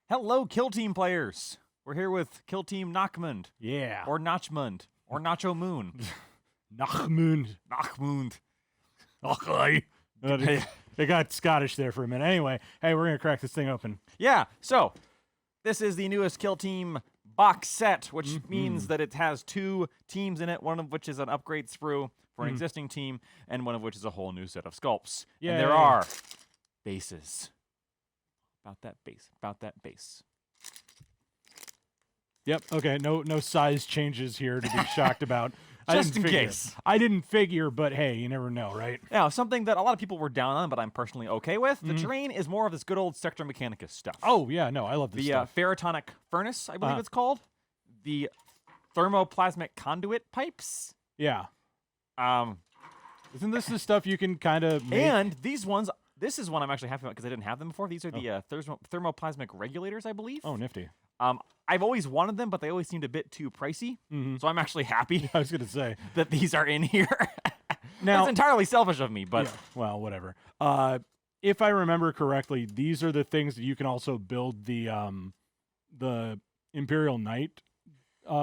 Hello, Kill Team players. We're here with Kill Team Nachmund. Yeah. Or Nachmund. Or Nacho Moon. Nachmund. Nachmund. Okay. They got Scottish there for a minute. Anyway, hey, we're going to crack this thing open. Yeah, so this is the newest Kill Team box set, which means that it has 2 teams in it, one of which is an upgrade sprue for an existing team, and one of which is a whole new set of sculpts. Yay. And there are bases. About that base. Yep. Okay. No size changes here to be shocked about. Just in case. I didn't figure, but hey, you never know, right? Now, something that a lot of people were down on, but I'm personally okay with. The terrain is more of this good old Sector Mechanicus stuff. Oh, yeah. No, I love this stuff. The Ferrotonic Furnace, I believe it's called. The Thermoplasmic Conduit Pipes. Yeah. Isn't this the stuff you can kind of make? And these ones, this is one I'm actually happy about because I didn't have them before. These are the Thermoplasmic Regulators, I believe. Oh, nifty. I've always wanted them, but they always seemed a bit too pricey. So I'm actually happy I was going to say. that these are in here. Now, That's entirely selfish of me, but yeah, well, whatever. If I remember correctly, these are the things that you can also build the Imperial Knight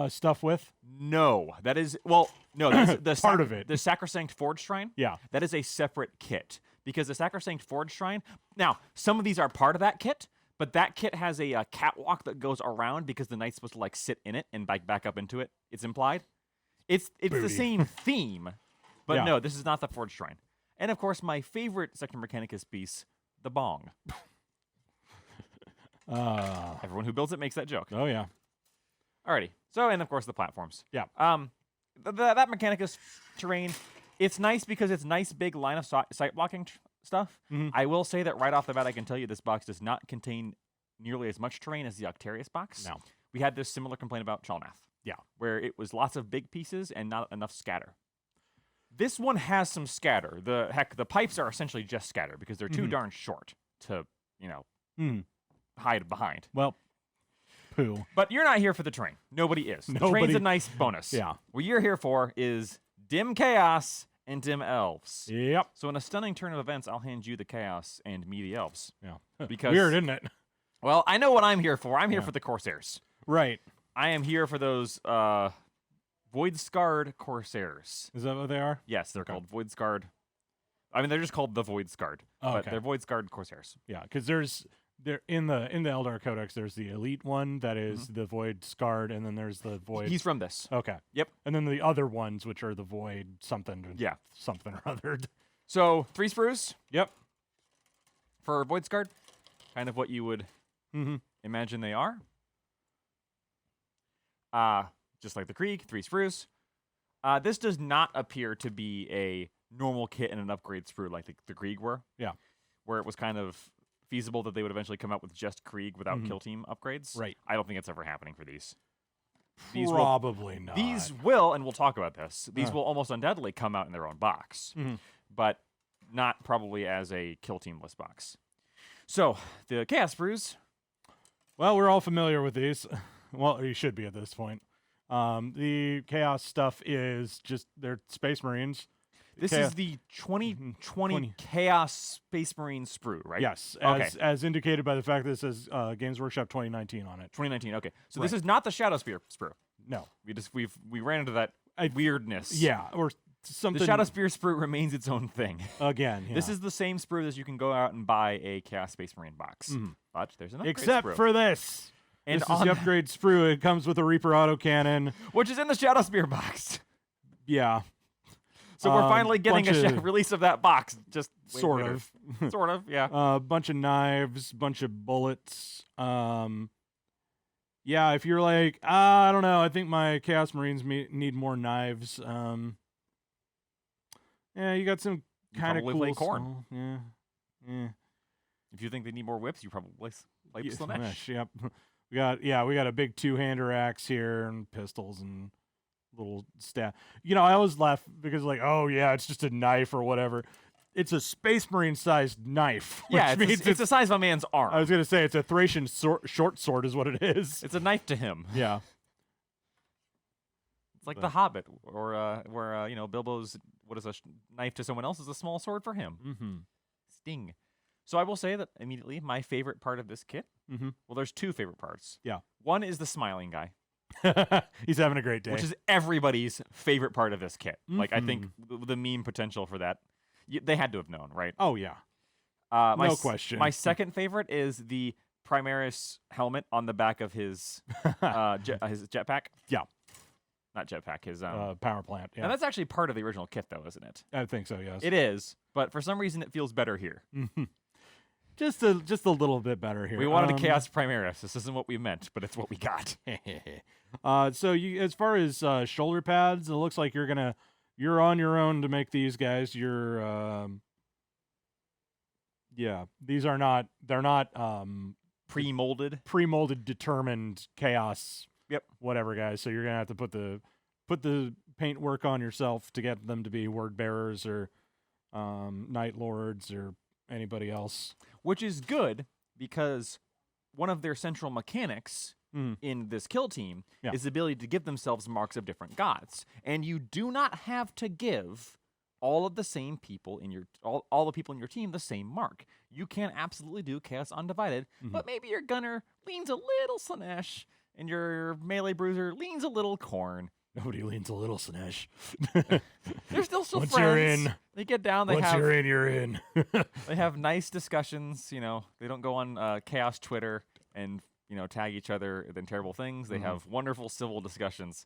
stuff with. no, that is that's the Part of it. The Sacrosanct Forge Shrine. Yeah. That is a separate kit because the Sacrosanct Forge Shrine. Now, some of these are part of that kit, but that kit has a catwalk that goes around because the knight's supposed to like sit in it and back up into it. It's implied. It's the same theme, but Yeah. no, this is not the Forge Shrine. And of course, my favorite Sector Mechanicus piece, the bong. Everyone who builds it makes that joke. Oh, yeah. Alrighty. So, and of course, the platforms. Yeah. That Mechanicus terrain, it's nice because it's nice, big line of sight blocking stuff. I will say that right off the bat, I can tell you this box does not contain nearly as much terrain as the Octarius box. No. We had this similar complaint about Chalnath. Yeah. Where it was lots of big pieces and not enough scatter. This one has some scatter. The pipes are essentially just scatter because they're too darn short to, hide behind. Well, poo. But you're not here for the terrain. Nobody is. The terrain's a nice bonus. Yeah. What you're here for is dim chaos and dim elves. Yep. So in a stunning turn of events, I'll hand you the chaos and me the elves. Yeah. Because Weird, isn't it? well, I know what I'm here for. I'm here for the Corsairs. Right. I am here for those Void-Scarred Corsairs. Is that what they are? Yes, they're called Void-Scarred. I mean, they're just called the Void-Scarred. Oh, but okay. they're Void-Scarred Corsairs. Yeah, because there in the Eldar Codex, there's the elite one that is the Void Scarred, and then there's the Void. He's from this. Okay. Yep. And then the other ones, which are the Void something. Yeah. Something or other. So 3 sprues Yep. for Void-Scarred. Kind of what you would imagine they are. Just like the Krieg, 3 sprues. This does not appear to be a normal kit and an upgrade sprue like the Krieg were. Yeah. Where it was kind of feasible that they would eventually come out with just Krieg without kill team upgrades. Right. I don't think it's ever happening for these. Probably not. These will, and we'll talk about this, these will almost undoubtedly come out in their own box. But not probably as a kill teamless box. So, the Chaos Sprues. Well, we're all familiar with these. Well, you should be at this point. The Chaos stuff is just, they're Space Marines. This is the 2020 Chaos Space Marine sprue, right? Yes, Okay. as indicated by the fact that it says Games Workshop 2019 on it. 2019, okay. So Right. this is not the Shadow Spear sprue. No. We ran into that weirdness. Yeah, or something. The Shadow Spear sprue remains its own thing. Again, yeah. This is the same sprue as you can go out and buy a Chaos Space Marine box. But there's an upgrade Except sprue. for this. And This is the upgrade sprue. It comes with a Reaper autocannon. which is in the Shadow Spear box. Yeah. So we're finally getting bunch a of- release of that box. Just way Sort later. of. Sort of, yeah. A bunch of knives, bunch of bullets. Yeah, if you're like, I don't know, I think my Chaos Marines need more knives. Yeah, you got some You kind of probably cool play Khorne. Yeah. Yeah. If you think they need more whips, you probably play Yeah, Slanesh. Yep. We got a big 2-hander axe here and pistols and little staff. You know, I always laugh because like, oh yeah, it's just a knife or whatever. It's a Space Marine sized knife. Yeah, which means it's the size of a man's arm. I was gonna say it's a Thracian short sword is what it is. It's a knife to him. Yeah. It's like The Hobbit, or where Bilbo's what is a knife to someone else is a small sword for him. Mm-hmm. Sting. So I will say that immediately my favorite part of this kit. Mm-hmm. Well, there's two favorite parts. Yeah. One is the smiling guy, He's having a great day. which is everybody's favorite part of this kit. Like I think the meme potential for that, they had to have known, right? Oh yeah. No question. My second favorite is the Primaris helmet on the back of his his jetpack. Yeah. Not jetpack. His power plant. Yeah. And that's actually part of the original kit, though, isn't it? I think so. Yes. It is, but for some reason, it feels better here. Just a little bit better here. We wanted a Chaos Primaris. This isn't what we meant, but it's what we got. So you, as far as shoulder pads, it looks like you're on your own to make these guys. These are not. They're not Pre-molded. determined chaos. Yep. Whatever, guys. So you're gonna have to put the paint work on yourself to get them to be word bearers or night lords or anybody else. Which is good because one of their central mechanics in this kill team is the ability to give themselves marks of different gods. And you do not have to give all of the same people in your all the people in your team the same mark. You can absolutely do Chaos Undivided, but maybe your gunner leans a little Slanesh and your melee bruiser leans a little Khorne. Nobody leans a little, Slanesh. They're still so Once friends. you're in, They get down. They once have you're in, you're in. they have nice discussions. You know, they don't go on Chaos Twitter and tag each other in terrible things. They have wonderful civil discussions.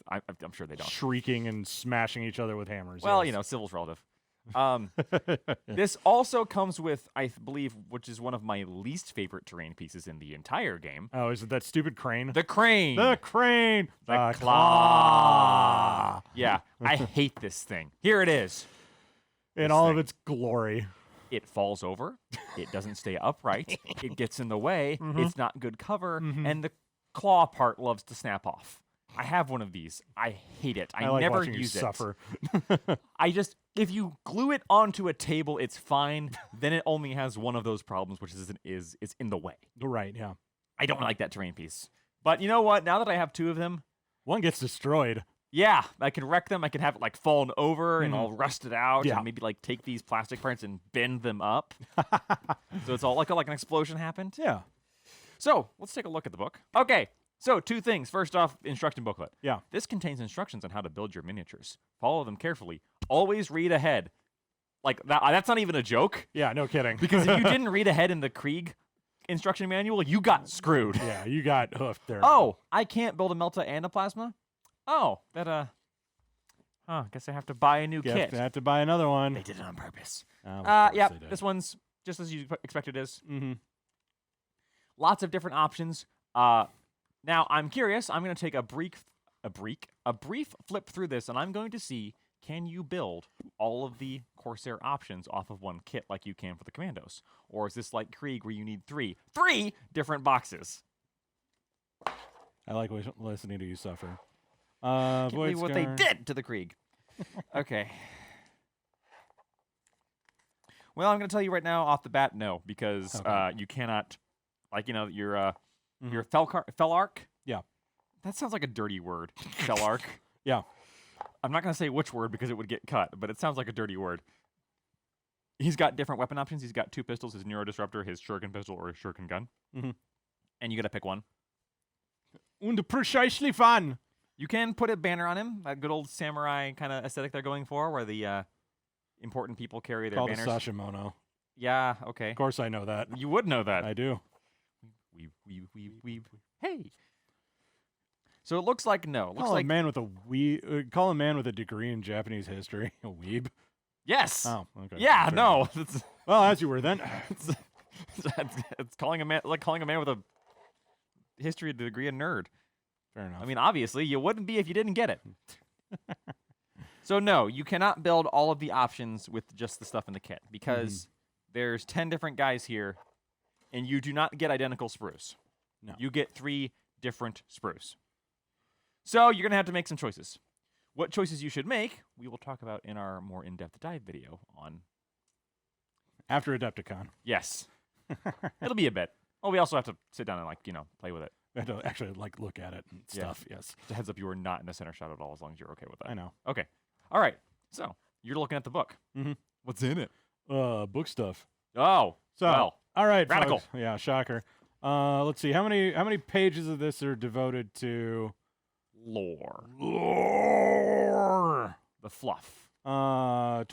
I'm sure they don't. Shrieking and smashing each other with hammers. Well, yes. civil's relative. This also comes with, I believe, which is one of my least favorite terrain pieces in the entire game. Oh, is it that stupid crane? The crane. The crane. The claw. Yeah, I hate this thing. Here it is. In This all thing. of its glory. It falls over. It doesn't stay upright. It gets in the way. It's not good cover. And the claw part loves to snap off. I have one of these. I hate it. I like never watching use you it. suffer. If you glue it onto a table, it's fine. Then it only has one of those problems, which is it's in the way. Right, yeah. I don't like that terrain piece. But you know what? Now that I have two of them, One gets destroyed. yeah, I can wreck them. I can have it like fallen over and all rusted out, Yeah. and maybe like take these plastic parts and bend them up. So it's all like an explosion happened. Yeah. So let's take a look at the book. Okay, so two things. First off, instruction booklet. Yeah. This contains instructions on how to build your miniatures. Follow them carefully. Always read ahead. Like that's not even a joke. Yeah, no kidding. Because if you didn't read ahead in the Krieg instruction manual, you got screwed. Yeah, you got hoofed there. Oh, I can't build a Melta and a Plasma? Oh, that guess I have to buy a new You kit. have to buy another one. They did it on purpose. Oh, Yeah, this one's just as you expect it is. Mm-hmm. Lots of different options. Now I'm curious. I'm going to take a brief flip through this, and I'm going to see, can you build all of the Corsair options off of one kit like you can for the Commandos? Or is this like Krieg where you need three different boxes? I like listening to you suffer. Can't Void believe what they Scar. did to the Krieg. Okay. Well, I'm going to tell you right now off the bat, no, because Okay. you cannot, your Felarch. Yeah. That sounds like a dirty word, Felarch. Yeah. I'm not going to say which word because it would get cut, but it sounds like a dirty word. He's got different weapon options. He's got two pistols, his Neuro Disruptor, his Shuriken pistol, or his Shuriken gun. Mhm. And you got to pick one. Und precisely fun. You can put a banner on him, that good old samurai kind of aesthetic they're going for, where the important people carry their Called a banners. Sashimono. Yeah, okay. Of course I know that. You would know that. I do. We. Hey. So it looks like no. It looks Call like a man with a call a man with a degree in Japanese history a weeb. yes. Oh, okay. Yeah, Fair no. enough. Well, as you were then. It's calling a man with a history degree a nerd. Fair enough. I mean, obviously, you wouldn't be if you didn't get it. So no, you cannot build all of the options with just the stuff in the kit because there's 10 different guys here, and you do not get identical sprues. No. You get 3 different sprues. So you're going to have to make some choices. What choices you should make, we will talk about in our more in-depth dive video on... After Adepticon. Yes. It'll be a bit. Well, we also have to sit down and, play with it. I have to actually look at it and Yeah. stuff. Yes. Just a heads up, you are not in the center shot at all as long as you're okay with that. I know. Okay. All right. So you're looking at the book. Mhm. What's in it? Book stuff. Oh, So, Well, all right, radical. folks. Yeah, shocker. Let's see how many pages of this are devoted to lore. lore. The fluff. 20,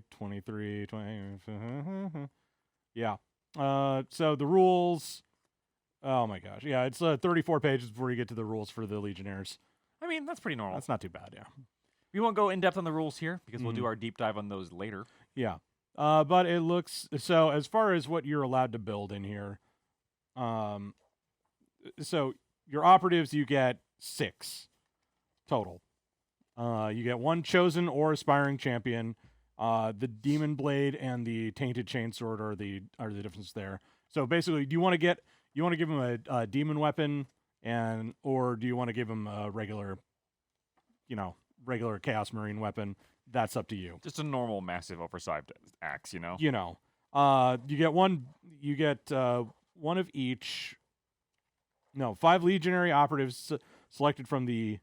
23, 20. Yeah. So the rules. Oh my gosh. Yeah, it's 34 pages before you get to the rules for the Legionnaires. I mean, that's pretty normal. That's not too bad. Yeah. We won't go in depth on the rules here because we'll do our deep dive on those later. Yeah. But it looks so as far as what you're allowed to build in here. So your operatives, you get 6 total. You get 1 chosen or aspiring champion. The demon blade and the tainted chainsword are the difference there. So basically, do you want to give him a demon weapon, or do you want to give him a regular Chaos Marine weapon? That's up to you. Just a normal, massive, oversized axe, you know? You get one of each. No, 5 Legionary Operatives selected from the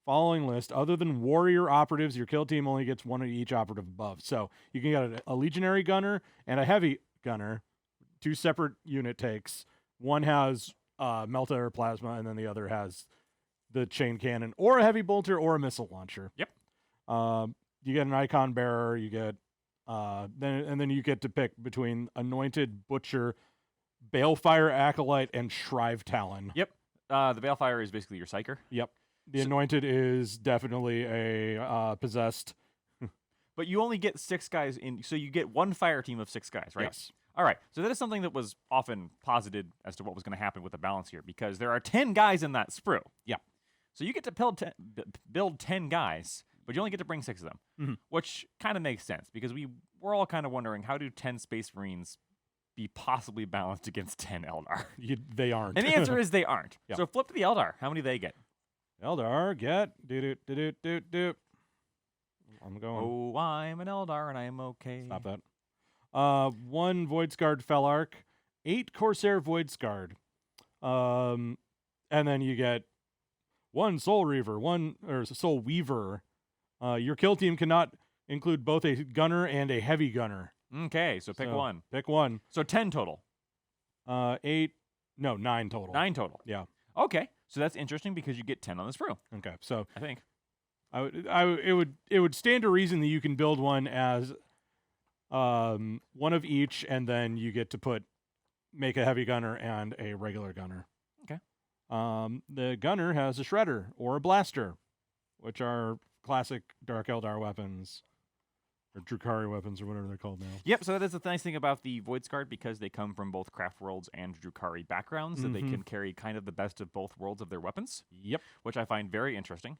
following list. Other than warrior operatives, your kill team only gets 1 of each operative above. So you can get a Legionary gunner and a heavy gunner, 2 separate unit takes. One has melta or plasma, and then the other has the chain cannon or a heavy bolter or a missile launcher. Yep. You get an icon bearer. You get then you get to pick between anointed butcher, balefire acolyte, and shrive talon. Yep. The balefire is basically your psyker. Yep. The anointed is definitely a possessed. But you only get 6 guys in, so you get 1 fire team of 6 guys, right? Yes. All right. So that is something that was often posited as to what was going to happen with the balance here, because there are 10 guys in that sprue. Yeah. So you get to build 10 guys, but you only get to bring 6 of them, which kind of makes sense because we're all kind of wondering, how do 10 Space Marines be possibly balanced against 10 Eldar? They aren't. And the answer is they aren't. Yeah. So flip to the Eldar. How many do they get? Eldar get I'm going. Oh, I'm an Eldar and I'm okay. Stop that. 1 Void Scarred Felarch, 8 Corsair Void Scarred, and then you get 1 Soul Reaver, Soul Weaver. Your kill team cannot include both a gunner and a heavy gunner. Okay, so pick one. Pick one. So 10 total. 9 total. 9 total. Yeah. Okay, so that's interesting because you get 10 on this sprue. Okay, so I think it would stand to reason that you can build one as 1 of each, and then you get to make a heavy gunner and a regular gunner. Okay. The gunner has a shredder or a blaster, which are classic Dark Eldar weapons, or Drukhari weapons, or whatever they're called now. Yep, so that is the nice thing about the Void Scarred, because they come from both Craft Worlds and Drukhari backgrounds, that they can carry kind of the best of both worlds of their weapons. Yep. Which I find very interesting.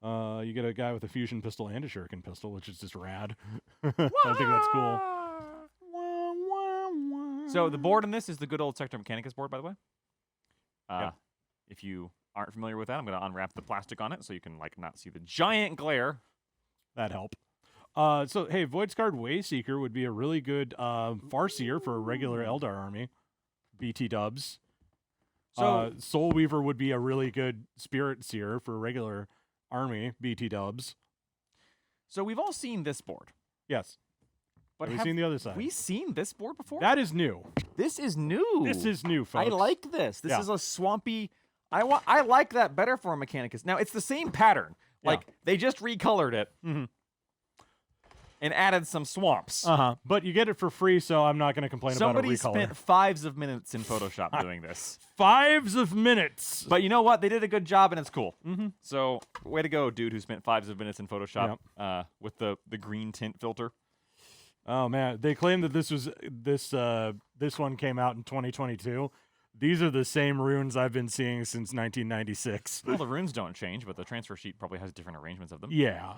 You get a guy with a fusion pistol and a shuriken pistol, which is just rad. I think that's cool. So the board in this is the good old Sector Mechanicus board, by the way. Yeah. If you aren't familiar with that, I'm going to unwrap the plastic on it so you can not see the giant glare. That'd help. So, hey, Void Scarred Wayseeker would be a really good Farseer for a regular Eldar army. BT dubs. So Soul Weaver would be a really good Spirit Seer for a regular army. BT dubs. So we've all seen this board. Yes. But have we seen the other side? We seen this board before? That is new. This is new. This is new, folks. I like this. This is a swampy. I like that better for a Mechanicus. Now it's the same pattern. Like they just recolored it and added some swamps. But you get it for free, so I'm not going to complain about a recolor. Somebody spent 5s of minutes in Photoshop doing this. 5s of minutes. But you know what? They did a good job, and it's cool. So way to go, dude, who spent 5s of minutes in Photoshop with the green tint filter. Oh man, they claim that this one came out in 2022. These are the same runes I've been seeing since 1996. Well, the runes don't change, but the transfer sheet probably has different arrangements of them. Yeah.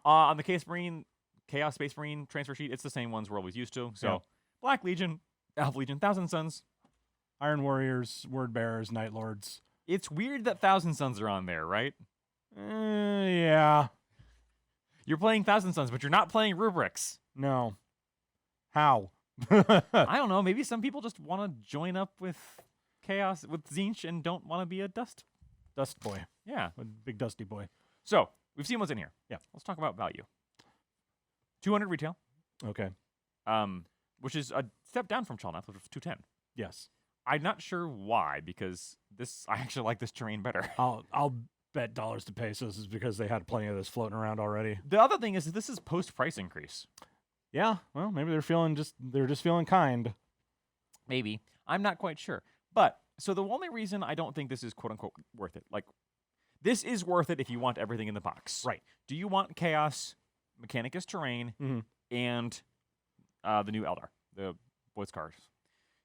On the Chaos Space Marine transfer sheet, it's the same ones we're always used to. So Black Legion, Elf Legion, Thousand Suns, Iron Warriors, Word Bearers, Night Lords. It's weird that Thousand Suns are on there, right? Yeah. You're playing Thousand Suns, but you're not playing Rubrics. No. How? I don't know. Maybe some people just want to join up with Chaos, with Tzeentch, and don't want to be a dust boy. Yeah. A big dusty boy. So, we've seen what's in here. Yeah. Let's talk about value. 200 retail. Okay. which is a step down from Chalnath, which was 210. Yes. I'm not sure why, because I actually like this terrain better. I'll bet dollars to pesos is because they had plenty of this floating around already. The other thing is that this is post-price increase. Yeah, well, maybe they're just feeling kind. Maybe. I'm not quite sure. But, so the only reason I don't think this is quote-unquote worth it, like, this is worth it if you want everything in the box. Right. Do you want Chaos, Mechanicus terrain, and the new Eldar, the voice cards?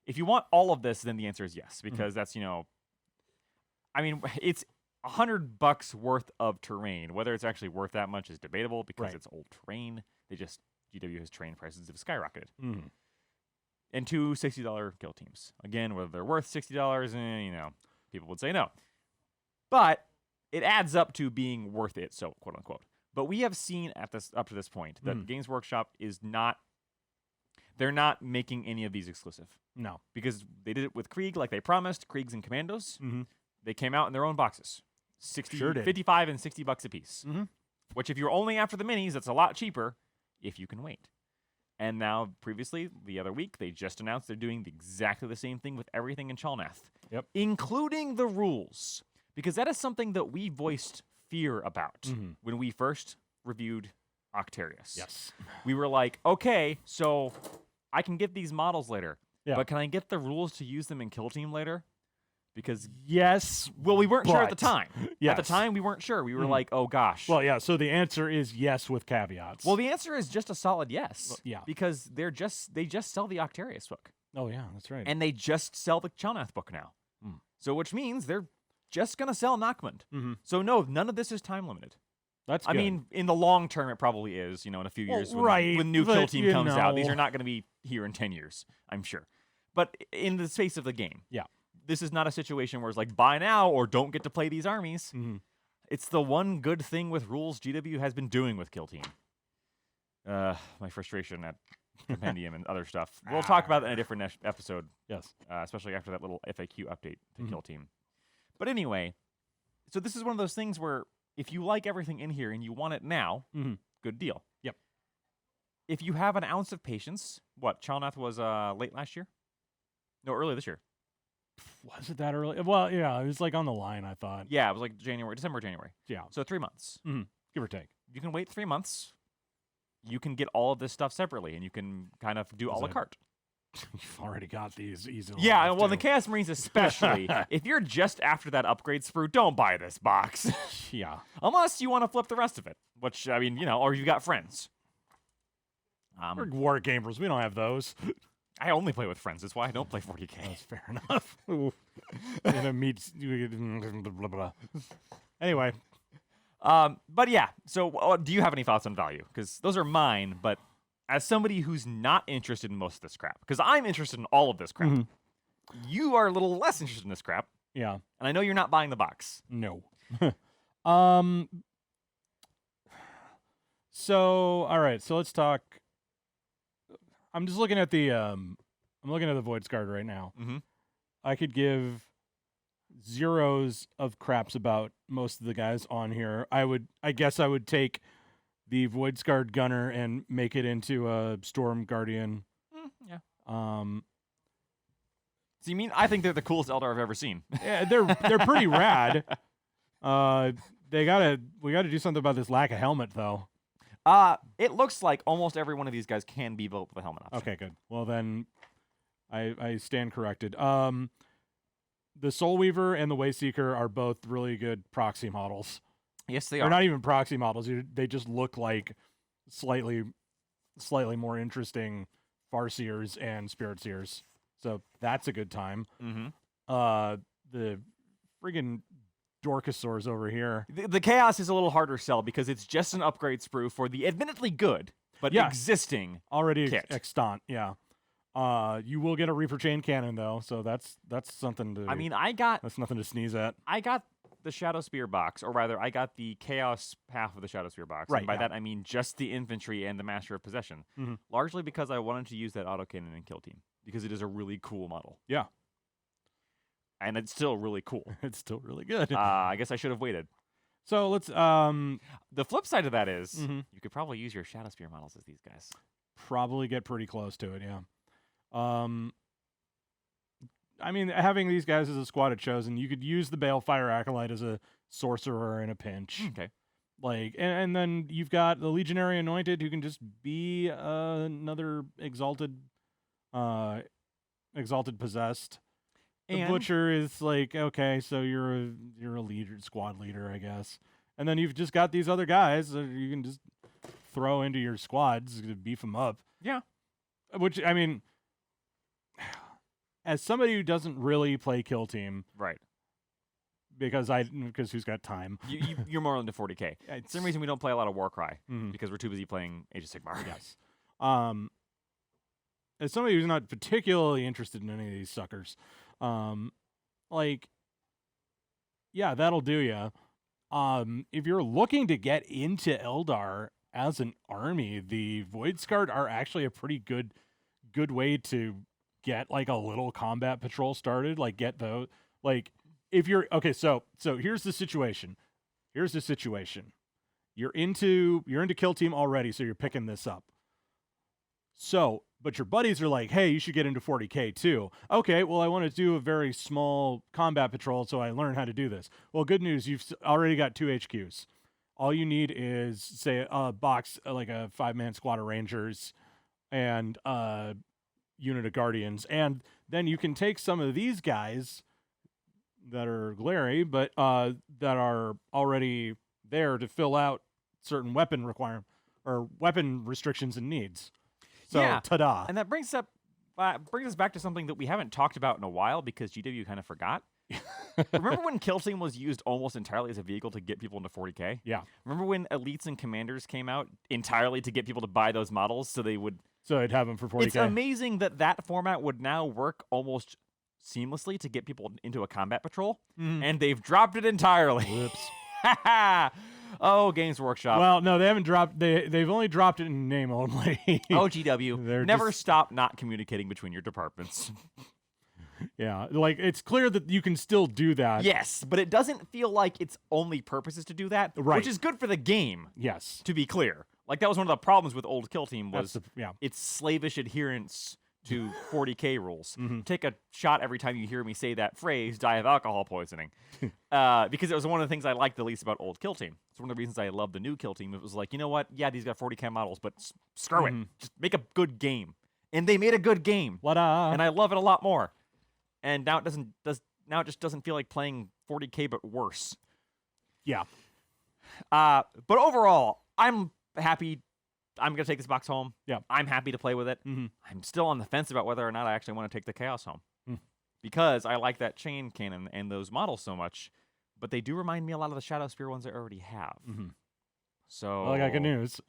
If you want all of this, then the answer is yes, because that's, I mean, it's $100 worth of terrain. Whether it's actually worth that much is debatable because it's old terrain. GW has terrain prices have skyrocketed. And 2 $60 kill teams. Again, whether they're worth $60, people would say no. But it adds up to being worth it, so quote unquote. But we have seen up to this point that Games Workshop is not. They're not making any of these exclusive. No, because they did it with Krieg like they promised. Kriegs and Commandos. They came out in their own boxes, 55 and $60 a piece. Which, if you're only after the minis, that's a lot cheaper if you can wait. And now, previously, the other week, they just announced they're doing exactly the same thing with everything in Chalnath. Yep. Including the rules. Because that is something that we voiced fear about when we first reviewed Octarius. Yes. We were like, okay, so I can get these models later, but can I get the rules to use them in Kill Team later? Because yes, well, we weren't sure at the time. Yes. At the time, we weren't sure. We were like, oh gosh. Well, yeah. So the answer is yes with caveats. Well, the answer is just a solid yes. Well, yeah. Because they just sell the Octarius book. Oh yeah, that's right. And they just sell the Chalnath book now. So which means they're just gonna sell Nachmund. So no, none of this is time limited. That's good. I mean, in the long term, it probably is. In a few years, right, when new but, Kill Team comes out, these know. are not going to be here in 10 years, I'm sure. But in the space of the game, this is not a situation where it's like buy now or don't get to play these armies. It's the one good thing with rules GW has been doing with Kill Team. My frustration at Compendium and other stuff. We'll talk about that in a different episode. Yes, especially after that little FAQ update to Kill Team. But anyway, so this is one of those things where if you like everything in here and you want it now, good deal. Yep. If you have an ounce of patience, Chalnath was late last year? No, early this year. Was it that early? Well, yeah, it was like on the line, I thought. Yeah, it was like December, January. Yeah. So 3 months. Give or take. You can wait 3 months. You can get all of this stuff separately, and you can kind of do a la carte. You've already got these easily. Yeah, well, the Chaos Marines especially. If you're just after that upgrade sprue, don't buy this box. Yeah. Unless you want to flip the rest of it, which, I mean, or you've got friends. We're war gamers. We don't have those. I only play with friends. That's why I don't play 40K. That's fair enough. Blah, blah. Anyway. But yeah, so do you have any thoughts on value? Because those are mine, but as somebody who's not interested in most of this crap, because I'm interested in all of this crap, you are a little less interested in this crap. Yeah. And I know you're not buying the box. No. So, all right, so let's talk. I'm just looking at the Void Guard right now. I could give zeros of craps about most of the guys on here. I guess I would take the Void Guard Gunner and make it into a Storm Guardian. Yeah. So you mean I think they're the coolest Eldar I've ever seen? Yeah, they're pretty rad. We gotta do something about this lack of helmet though. It looks like almost every one of these guys can be built with a helmet option. Okay, good. Well then, I stand corrected. The Soul Weaver and the Wayseeker are both really good proxy models. Yes, they They're are. not even proxy models. They just look like slightly more interesting Farseers and Spirit Seers. So that's a good time. The friggin' Dorkasaurs over here. The Chaos is a little harder to sell because it's just an upgrade sprue for the admittedly good, but existing already kit. Extant. Yeah. You will get a Reaper Chain Cannon though, so that's something to. I mean, that's nothing to sneeze at. I got the Shadow Spear box, or rather, I got the Chaos half of the Shadow Spear box. Right. And by that, I mean just the infantry and the Master of Possession. Largely because I wanted to use that autocannon in Kill Team because it is a really cool model. Yeah. And it's still really cool. It's still really good. I guess I should have waited. So let's. The flip side of that is you could probably use your Shadow Spear models as these guys. Probably get pretty close to it. Yeah. I mean, having these guys as a squad of chosen, you could use the Balefire Acolyte as a sorcerer in a pinch. Okay. Like, and then you've got the Legionary Anointed, who can just be another exalted possessed. The And Butcher is like, okay, so you're a leader, squad leader, I guess. And then you've just got these other guys that you can just throw into your squads to beef them up. yeah. Which, I mean, as somebody who doesn't really play Kill Team, Right. because who's got time? You're more into 40K. It's the same reason we don't play a lot of Warcry, Mhm. because we're too busy playing Age of Sigmar. Yes. As somebody who's not particularly interested in any of these suckers, like, yeah, that'll do ya. If you're looking to get into Eldar as an army, the Void Scarred are actually a pretty good way to get like a little combat patrol started. Like, get those. Like, if you're okay, so here's the situation. You're into Kill Team already, so you're picking this up. So, but your buddies are like, hey, you should get into 40K too. Okay, well, I want to do a very small combat patrol, so I learn how to do this. Well, good news, you've already got 2 HQs. All you need is, say, a box, like a 5-man squad of Rangers and a unit of Guardians. And then you can take some of these guys that are glary, but that are already there to fill out certain weapon restrictions and needs. So, Yeah. ta-da. And that brings us back to something that we haven't talked about in a while because GW kind of forgot. Remember when Kill Team was used almost entirely as a vehicle to get people into 40K? Yeah. Remember when Elites and Commanders came out entirely to get people to buy those models so they would... So I'd have them for 40K. It's amazing that format would now work almost seamlessly to get people into a combat patrol, and they've dropped it entirely. Whoops. Oh, Games Workshop. Well, no, they haven't dropped. They've only dropped it in name only. Oh, GW. They're Never just- stop not communicating between your departments. Yeah, like it's clear that you can still do that. Yes, but it doesn't feel like its only purpose is to do that, Right. which is good for the game, Yes. to be clear. Like, that was one of the problems with old Kill Team was Yeah. its slavish adherence to 40K rules. Mhm. Take a shot every time you hear me say that phrase, die of alcohol poisoning. Because it was one of the things I liked the least about old Kill Team. It's one of the reasons I love the new Kill Team. It was like, you know what? Yeah, these got 40K models, but screw it. Just make a good game. And they made a good game. What-a. And I love it a lot more. And now it just doesn't feel like playing 40K, but worse. Yeah. But overall, I'm happy. I'm going to take this box home. Yeah. I'm happy to play with it. Mhm. I'm still on the fence about whether or not I actually want to take the Chaos home. Mm. Because I like that chain cannon and those models so much. But they do remind me a lot of the Shadow Spear ones I already have. Mhm. So Well, I got good news.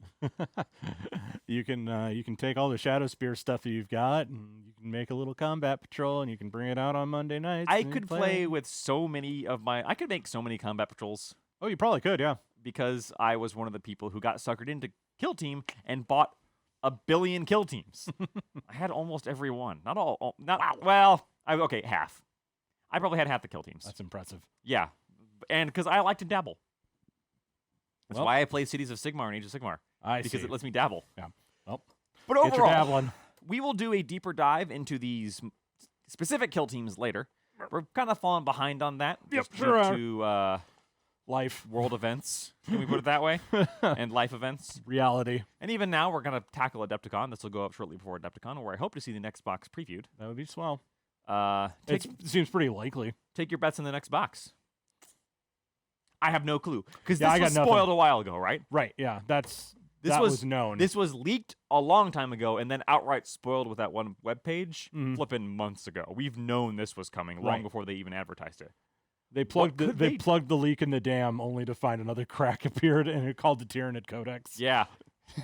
You can take all the Shadow Spear stuff that you've got, and you can make a little combat patrol, and you can bring it out on Monday nights. I and you could play with so many of my... I could make so many combat patrols Oh, you probably could, yeah. because I was one of the people who got suckered into Kill Team and bought a billion Kill Teams. I had almost every one. Not all. Okay, half. I probably had half the Kill Teams. That's impressive. Yeah. And because I like to dabble. That's Well, why I play Cities of Sigmar and Age of Sigmar. Because It lets me dabble. Yeah. Well, But get your overall, dabbling. we will do a deeper dive into these specific Kill Teams later. We're kind of falling behind on that. Yep, Just sure are. due to Life. world events. Can we put it that way? And life events. Reality. And even now, we're going to tackle Adepticon. This will go up shortly before Adepticon, where I hope to see the next box previewed. That would be swell. Take It seems pretty likely. your bets in the next box. I have no clue. Because Yeah, I this got was nothing. spoiled a while ago, right? Right, yeah. That was- was known. This was leaked a long time ago and then outright spoiled with that one webpage Mhm. flipping months ago. We've known this was coming long Right. before they even advertised it. They plugged could they they- plugged the leak in the dam only to find another crack appeared, and it called the Tyranid Codex. Yeah.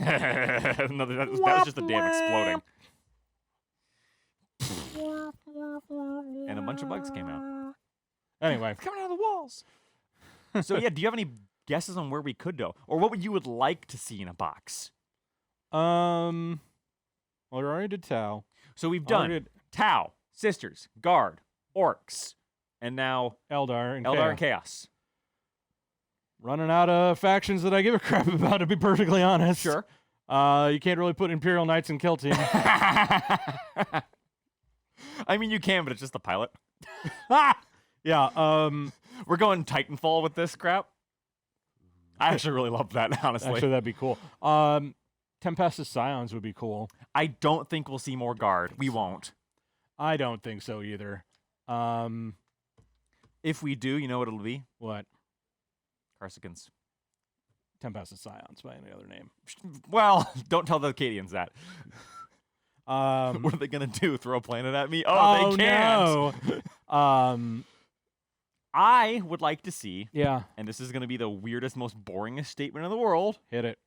No, that was just the dam exploding. And a bunch of bugs came out. Anyway, It's coming out of the walls. So yeah, do you have any guesses on where we could go? Or what would you would like to see in a box? well, we already did Tau. So we've done Already did Tau, Sisters, Guard, Orcs, and now Eldar and Eldar and Chaos. Chaos. Running out of factions that I give a crap about, to be perfectly honest. Sure. You can't really put Imperial Knights in Kill Team. I mean, you can, but it's just the pilot. Yeah. We're going Titanfall with this crap. I actually really love that, honestly. Actually, that'd be cool. Tempestus Scions would be cool. I don't think we'll see more guard. We won't. I don't think so either. If we do, you know what it'll be? What? Carsicans. Tempestus Scions by any other name. Well, don't tell the Acadians that. What are they gonna do? Throw a planet at me? Oh, they can't. No. I would like to see, Yeah. and this is gonna be the weirdest, most boringest statement in the world. Hit it.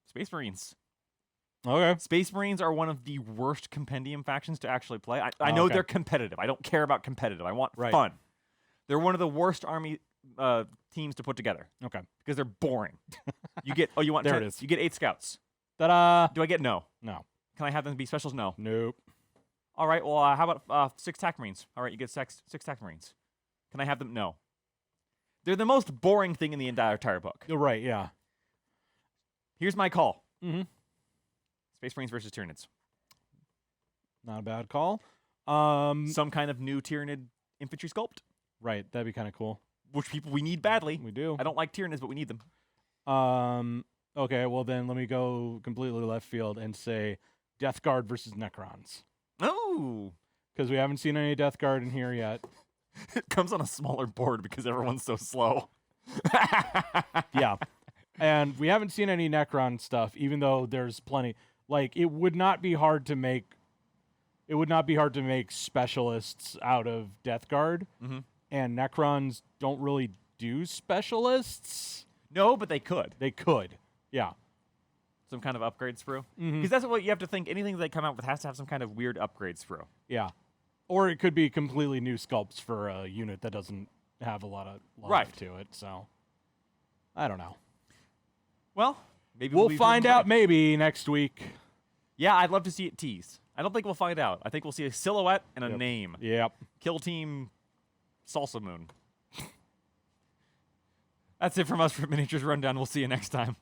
Space Marines. Okay. Space Marines are one of the worst compendium factions to actually play. I know okay. they're competitive. I don't care about competitive. I want Right. fun. They're one of the worst army teams to put together Okay. because they're boring. You get you want There it 10 is. You get 8 scouts. Ta-da. Do I get no? No. Can I have them be specials? No. Nope. All right. Well, how about 6 TAC Marines? All right, you get 6 TAC Marines. Can I have them? No. They're the most boring thing in the entire book. You're right. Yeah. Here's my call: Mm-hmm. Space Marines versus Tyranids. Not a bad call. Some kind of new Tyranid infantry sculpt, Right. That'd be kind of cool. which we need badly. We do. I don't like Tyranids, but we need them. Okay. Well, then let me go completely left field and say Death Guard versus Necrons, Oh, because we haven't seen any Death Guard in here yet. it comes on a smaller board because everyone's so slow. Yeah. And we haven't seen any Necron stuff, even though there's plenty. Like, it would not be hard to make specialists out of Death Guard, Mm-hmm. and Necrons don't really do specialists. No, but they could. They could. Yeah. Some kind of upgrade sprue. Mhm. Because that's what you have to think. Anything they come out with has to have some kind of weird upgrade sprue. Yeah. Or it could be completely new sculpts for a unit that doesn't have a lot of life Right. to it. So, I don't know. Well, maybe We'll be find proven out right. maybe next week. Yeah, I'd love to see it tease. I don't think we'll find out. I think we'll see a silhouette and a Yep. name. Yep. Kill Team Salsa Moon. That's it from us for Miniatures Rundown. We'll see you next time.